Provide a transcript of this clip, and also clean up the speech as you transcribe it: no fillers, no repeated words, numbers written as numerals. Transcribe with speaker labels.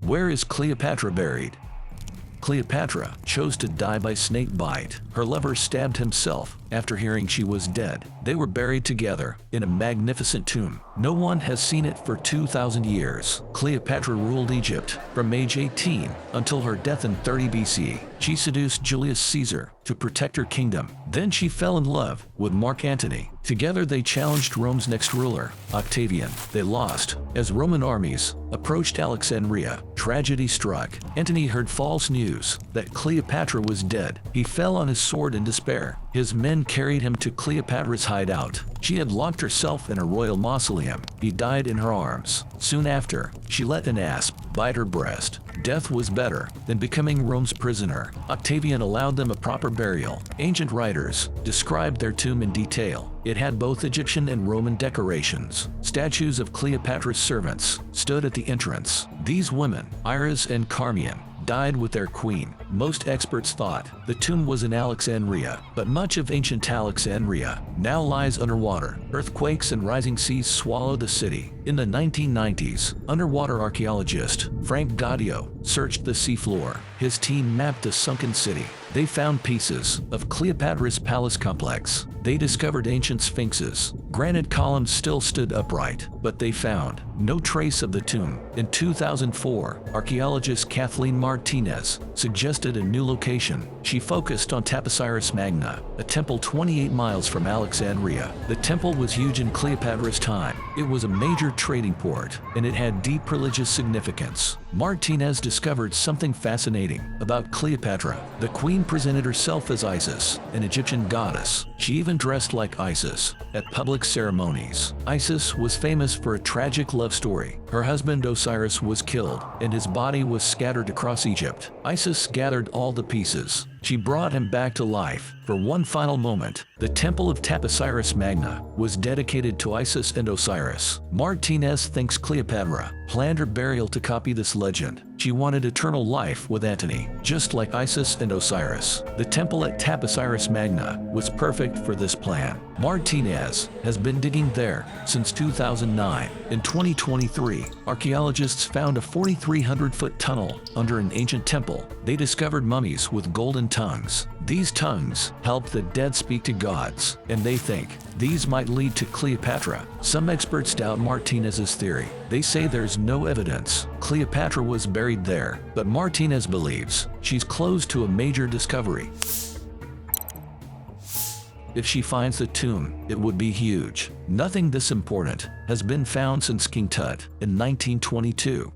Speaker 1: Where is Cleopatra buried? Cleopatra chose to die by snake bite. Her lover stabbed himself after hearing she was dead. They were buried together in a magnificent tomb. No one has seen it for 2,000 years. Cleopatra ruled Egypt from age 18 until her death in 30 BC. She seduced Julius Caesar to protect her kingdom. Then she fell in love with Mark Antony. Together they challenged Rome's next ruler, Octavian. They lost as Roman armies approached Alexandria. Tragedy struck. Antony heard false news that Cleopatra was dead. He fell on his sword in despair. His men carried him to Cleopatra's hideout. She had locked herself in a royal mausoleum. He died in her arms. Soon after, she let an asp bite her breast. Death was better than becoming Rome's prisoner. Octavian allowed them a proper burial. Ancient writers described their tomb in detail. It had both Egyptian and Roman decorations. Statues of Cleopatra's servants stood at the entrance. These women, Iris and Carmian, died with their queen. Most experts thought the tomb was in Alexandria, but much of ancient Alexandria now lies underwater. Earthquakes and rising seas swallowed the city. In the 1990s, underwater archaeologist Frank Gaudio searched the seafloor. His team mapped the sunken city. They found pieces of Cleopatra's palace complex. They discovered ancient sphinxes. Granite columns still stood upright, but they found no trace of the tomb. In 2004, archaeologist Kathleen Martinez suggested a new location. She focused on Taposiris Magna, a temple 28 miles from Alexandria. The temple was huge in Cleopatra's time. It was a major trading port, and it had deep religious significance. Martinez discovered something fascinating about Cleopatra. The queen presented herself as Isis, an Egyptian goddess. She even dressed like Isis at public ceremonies. Isis was famous for a tragic love story. Her husband Osiris was killed, and his body was scattered across Egypt. Isis gathered all the pieces. She brought him back to life for one final moment. The Temple of Taposiris Magna was dedicated to Isis and Osiris. Martinez thinks Cleopatra planned her burial to copy this legend. She wanted eternal life with Antony, just like Isis and Osiris. The temple at Taposiris Magna was perfect for this plan. Martinez has been digging there since 2009. In 2023, archaeologists found a 4,300-foot tunnel under an ancient temple. They discovered mummies with golden tongues. These tongues help the dead speak to gods, and they think these might lead to Cleopatra. Some experts doubt Martinez's theory. They say there's no evidence Cleopatra was buried there, but Martinez believes she's close to a major discovery. If she finds the tomb, it would be huge. Nothing this important has been found since King Tut in 1922.